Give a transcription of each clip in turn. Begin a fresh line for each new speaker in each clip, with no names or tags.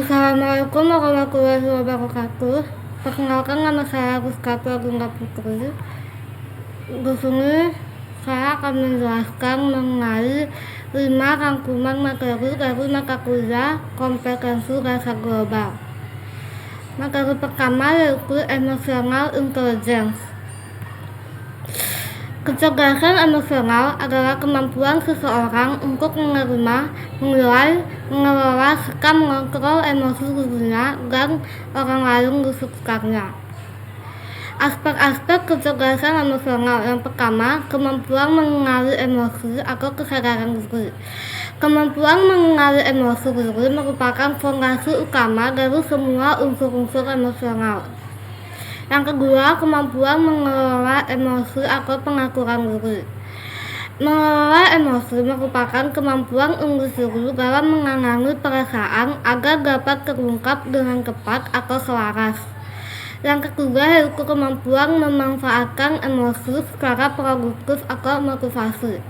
Assalamualaikum warahmatullahi wabarakatuh. Perkenalkan, nama saya Rizkatu Agungga Putri. Di sini saya akan menjelaskan mengenai 5 rangkuman materi dari mata kuliah kompetensi rasa global. Materi pertama yaitu emotional intelligence. Kecerdasan emosional adalah kemampuan seseorang untuk menerima, menilai, mengelola, serta mengontrol emosi dirinya dan orang lain di sekitarnya. Aspek-aspek kecerdasan emosional. Yang pertama, kemampuan mengenali emosi atau kesadaran diri. Kemampuan mengenali emosi diri merupakan fondasi utama dari semua unsur-unsur emosional. Yang kedua, kemampuan mengelola emosi atau pengaturan diri. Mengelola emosi merupakan kemampuan individu dalam menangani perasaan agar dapat terungkap dengan cepat atau selaras. Yang ketiga yaitu kemampuan memanfaatkan emosi secara produktif atau motivasi.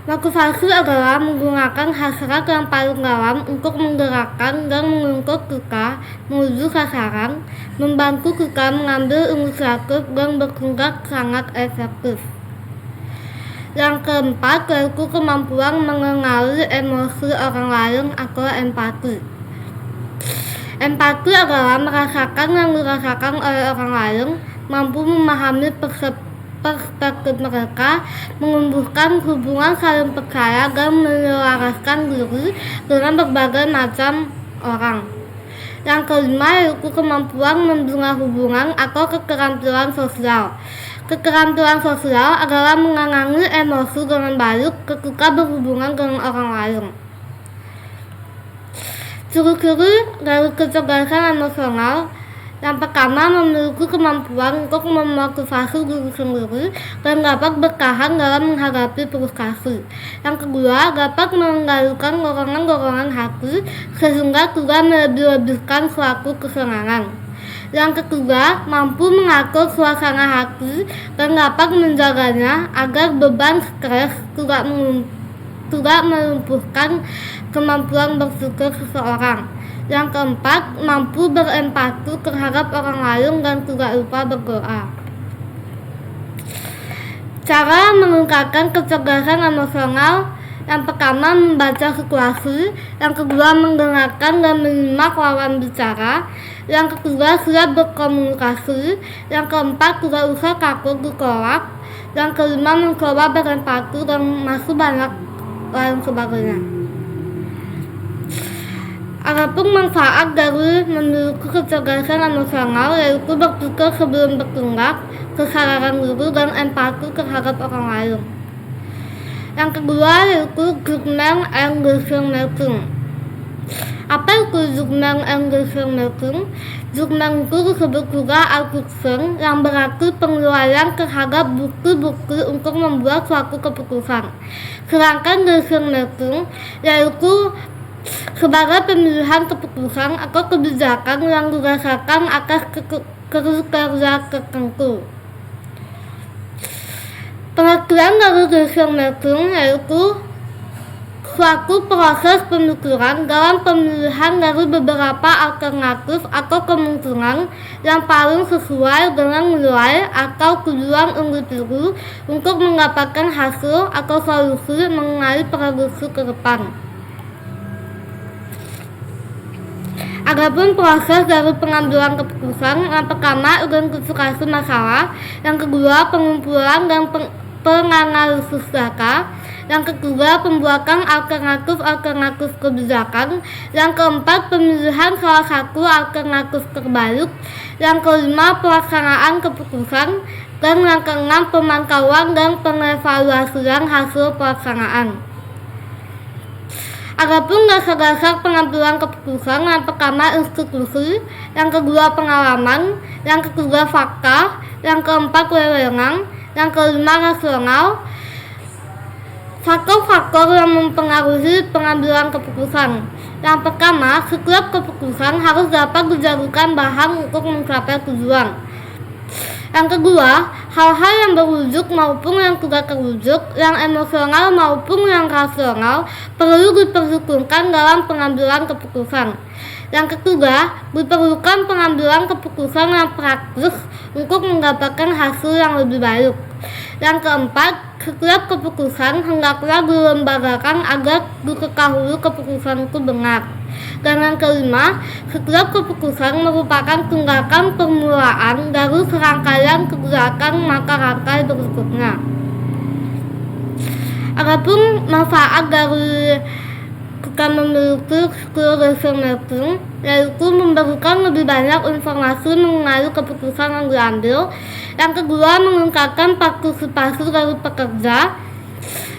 Motivasi adalah menggunakan hasrat yang paling dalam untuk menggerakkan dan menuntut kita menuju sasaran, membantu kita mengambil inisiatif dan bertindak sangat efektif. Yang keempat yaitu kemampuan mengenali emosi orang lain atau empati. Empati adalah merasakan yang dirasakan oleh orang lain, mampu memahami perspektif mereka, menumbuhkan hubungan saling percaya dan menyelaraskan diri dengan berbagai macam orang. Yang kelima yaitu kemampuan membina hubungan atau keterampilan sosial. Keterampilan sosial adalah menangani emosi dengan baik ketika berhubungan dengan orang lain. Ciri-ciri dari kecerdasan emosional. Yang pertama, memiliki kemampuan untuk memotivasi diri sendiri dan dapat bertahan dalam menghadapi frustasi. Yang kedua, dapat mengendalikan dorongan-dorongan hati sehingga tidak melebih-lebihkan suatu kesenangan. Yang ketiga, mampu mengatur suasana hati dan dapat menjaganya agar beban stres tidak melumpuhkan kemampuan berpikir seseorang. Yang keempat, mampu berempati terhadap orang lain dan tidak lupa berdoa. Cara meningkatkan kecerdasan emosional. Yang pertama, membaca situasi. Yang kedua, mendengarkan dan menyimak lawan bicara. Yang ketiga, siap berkomunikasi. Yang keempat, tidak usah takut ditolak. Yang kelima, mencoba berempati dan masih banyak lain sebagainya. Adapun manfaat dari memiliki kecerdasan emosional yaitu berpikir sebelum bertindak, kesadaran diri dan empati terhadap orang lain. Yang kedua yaitu judgment and decision making. Apa itu judgment and decision making? Judgment itu disebut juga assumption yang berarti penilaian terhadap bukti-bukti untuk membuat suatu keputusan. Sedangkan decision making yaitu sebagai pemilihan keputusan atau kebijakan yang didasarkan atas kriteria tertentu. Pengertian dari decision making yaitu suatu proses pemikiran dalam pemilihan dari beberapa alternatif atau kemungkinan yang paling sesuai dengan nilai atau tujuan individu untuk mendapatkan hasil atau solusi mengenai prediksi ke depan. Adapun proses dari pengambilan keputusan, yang pertama identifikasi masalah, yang kedua pengumpulan dan penganalisis data, yang ketiga pembuatan alternatif kebijakan, yang keempat pemilihan salah satu alternatif terbaik, yang kelima pelaksanaan keputusan, dan yang keenam pemantauan dan pengevaluasian hasil pelaksanaan. Adapun dasar-dasar pengambilan keputusan, yang pertama institusi, yang kedua pengalaman, yang ketiga fakta, yang keempat wewenang, yang kelima rasional. Faktor-faktor yang mempengaruhi pengambilan keputusan. Yang pertama, setiap keputusan harus dapat dijadikan bahan untuk mencapai tujuan. Yang kedua, hal-hal yang berwujud maupun yang tidak terwujud, yang emosional maupun yang rasional perlu diperhitungkan dalam pengambilan keputusan. Yang ketiga, diperlukan pengambilan keputusan yang praktis untuk mendapatkan hasil yang lebih baik. Yang keempat, setiap keputusan hendaklah dilembagakan agar diketahui keputusan itu benar. Dan yang kelima, setiap keputusan merupakan tindakan permulaan dari serangkaian kegiatan maka rangkai berikutnya. Adapun manfaat dari kita memiliki skill decision making, yaitu memberikan lebih banyak informasi mengenai keputusan yang diambil. Yang kedua, meningkatkan partisipasi dari pekerja.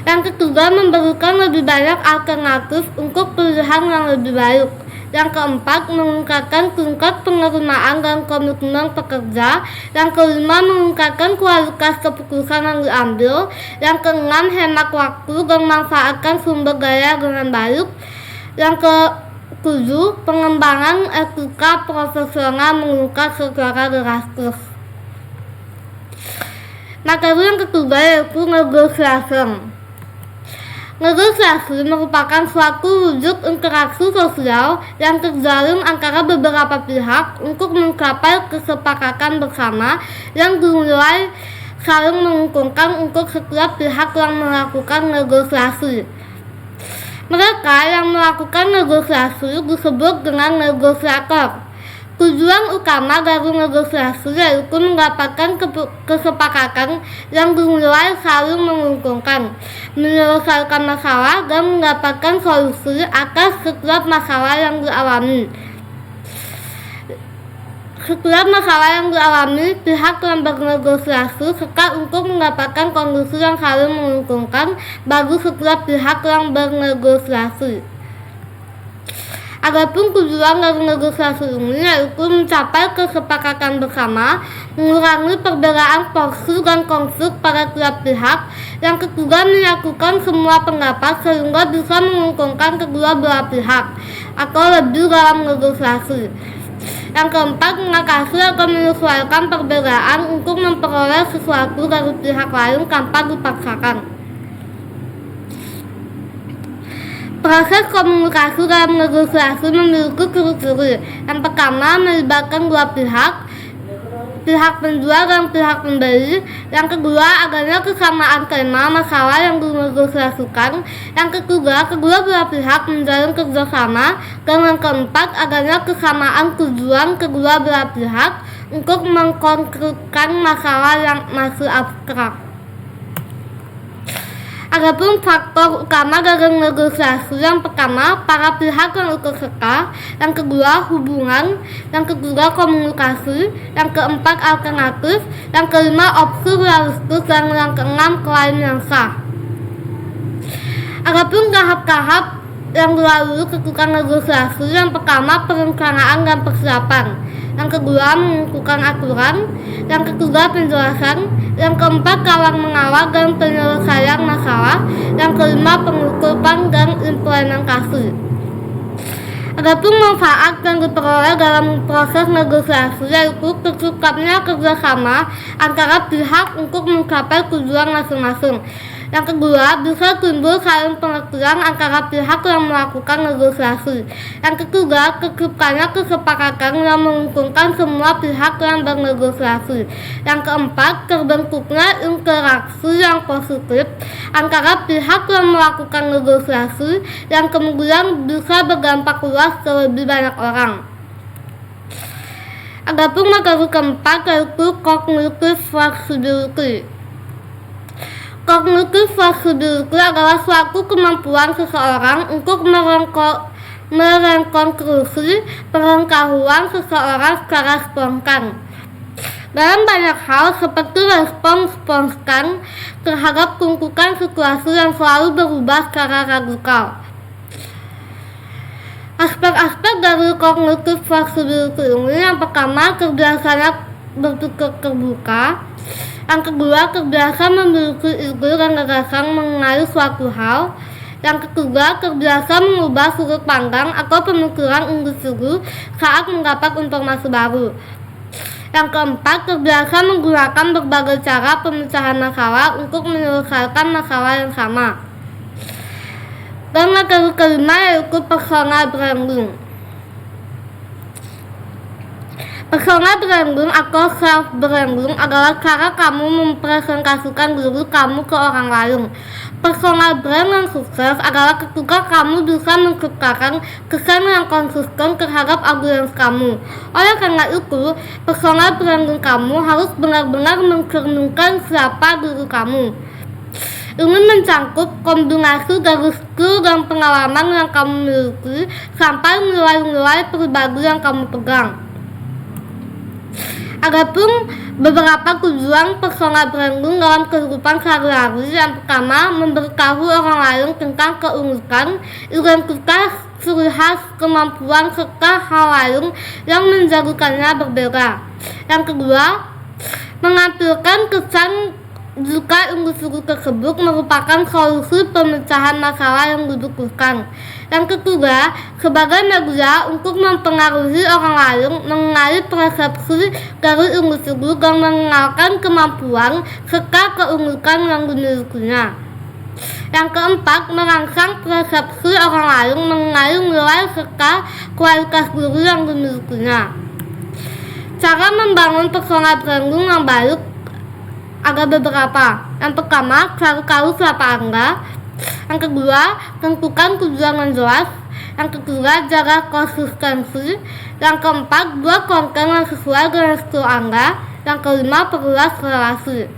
Yang ketiga, memberikan lebih banyak alternatif untuk pilihan yang lebih baik. Yang keempat, meningkatkan tingkat penerimaan dan komitmen pekerja. Yang kelima, meningkatkan kualitas keputusan yang diambil. Yang keenam, hemat waktu dan manfaatkan sumber daya dengan baik. Yang ketujuh, pengembangan etika profesional meningkat secara drastis. Materi yang ketiga yaitu negotiation. Negosiasi merupakan suatu wujud interaksi sosial yang terjalin antara beberapa pihak untuk mencapai kesepakatan bersama yang dinilai saling menguntungkan untuk setiap pihak yang melakukan negosiasi. Mereka yang melakukan negosiasi disebut dengan negosiator. Tujuan utama dari negosiasi yaitu mendapatkan kesepakatan yang dinilai saling menguntungkan, menyelesaikan masalah, dan mendapatkan solusi atas setiap masalah yang dialami. Setiap masalah yang dialami, pihak yang bernegosiasi sekat untuk mendapatkan kondisi yang saling menguntungkan bagi setiap pihak yang bernegosiasi. Adapun tujuan dari negosiasi ini yaitu mencapai kesepakatan bersama, mengurangi perbedaan porsi dan konflik pada tiap pihak. Yang ketiga, menyatukan semua pendapat sehingga bisa menguntungkan kedua belah pihak atau lebih dalam negosiasi. Yang keempat, mengatasi atau menyesuaikan perbedaan untuk memperoleh sesuatu dari pihak lain tanpa dipaksakan. Proses komunikasi dalam negosiasi memiliki ciri-ciri. Yang pertama, melibatkan dua pihak, pihak penjual dan pihak pembeli. Yang kedua, adanya kesamaan tema masalah yang dinegosiasikan. Yang ketiga, kedua belah pihak menjalin kerjasama. Dan yang keempat, adanya kesamaan tujuan kedua belah pihak untuk mengkonkretkan masalah yang masih abstrak. Adapun faktor utama dari negosiasi, yang pertama, para pihak yang ikut serta. Yang kedua, hubungan. Yang ketiga, komunikasi. Yang keempat, alternatif. Yang kelima, opsi realistis. Dan yang keenam, klaim yang sah. Adapun tahap-tahap yang dilalui ketika negosiasi, yang pertama, perencanaan dan persiapan. Yang kedua, menentukan aturan. Yang ketiga, penjelasan. Yang keempat, kawal mengawal dan penyelesaian masalah. Yang kelima, pengukuran dan implementasi. Adapun manfaat yang diperoleh dalam proses negosiasi yaitu terciptanya kerjasama antara pihak untuk mencapai tujuan masing-masing. Yang kedua, bisa timbul saling pengertian antara pihak yang melakukan negosiasi. Yang ketiga, terciptanya kesepakatan yang menguntungkan semua pihak yang bernegosiasi. Yang keempat, terbentuknya interaksi yang positif antara pihak yang melakukan negosiasi yang kemudian bisa berdampak luas ke lebih banyak orang. Adapun materi keempat yaitu cognitive flexibility. Cognitive flexibility adalah suatu kemampuan seseorang untuk merekonstruksi pengetahuan seseorang secara spontan dalam banyak hal, seperti respons spontan terhadap tuntutan situasi yang selalu berubah secara radikal. Aspek-aspek dari cognitive flexibility ini, yang pertama, terbiasanya berpikir terbuka. Yang kedua, terbiasa memiliki ide dan gagasan mengenai suatu hal. Yang ketiga, terbiasa mengubah sudut pandang atau pemikiran individu saat mendapat informasi baru. Yang keempat, terbiasa menggunakan berbagai cara pemecahan masalah untuk menyelesaikan masalah yang sama. Dan materi kelima yaitu personal branding. Persona branding atau self branding adalah cara kamu mempresentasikan diri kamu ke orang lain. Personal brand yang sukses adalah ketika kamu bisa menciptakan kesan yang konsisten terhadap audiens kamu. Oleh karena itu, personal branding kamu harus benar-benar mencerminkan siapa diri kamu. Ini mencangkup kombinasi dari skill dan pengalaman yang kamu miliki sampai nilai-nilai pribadi yang kamu pegang. Adapun beberapa tujuan personal branding dalam kehidupan sehari-hari. Yang pertama, memberitahu orang lain tentang keunikan, identitas, ciri khas, kemampuan, serta hal lain yang menjadikannya berbeda. Yang kedua, menampilkan kesan jika individu tersebut merupakan solusi pemecahan masalah yang dibutuhkan. Yang ketiga, sebagai media untuk mempengaruhi orang lain mengenai persepsi dari individu dan mengenalkan kemampuan serta keunikan yang dimilikinya. Yang keempat, merangsang persepsi orang lain mengenai nilai serta kualitas diri yang dimilikinya. Cara membangun personal branding yang baik ada beberapa. Yang pertama, cari tahu siapa Anda. Yang kedua, tentukan tujuan yang jelas. Yang ketiga, jaga konsistensi. Yang keempat, buat konten yang sesuai dengan skill Anda. Yang kelima, perluas relasi.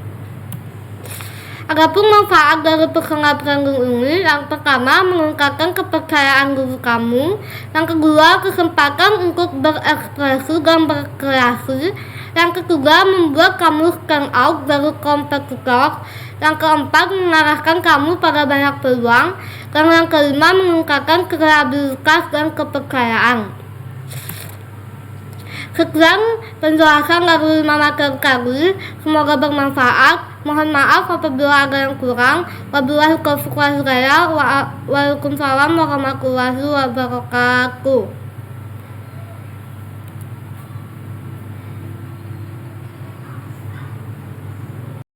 Adapun manfaat dari personal branding ini, yang pertama, meningkatkan kepercayaan diri kamu. Yang kedua, kesempatan untuk berekspresi dan berkreasi. Yang ketiga, membuat kamu stand out dari kompetitor. Yang keempat, mengarahkan kamu pada banyak peluang. Dan yang kelima, meningkatkan kreativitas dan kepercayaan. Sekian penjelasan dari Mama tadi. Semoga bermanfaat. Mohon maaf apabila ada yang kurang. Wabillahi taufiq wal hidayah. Waalaikumsalam warahmatullahi wabarakatuh.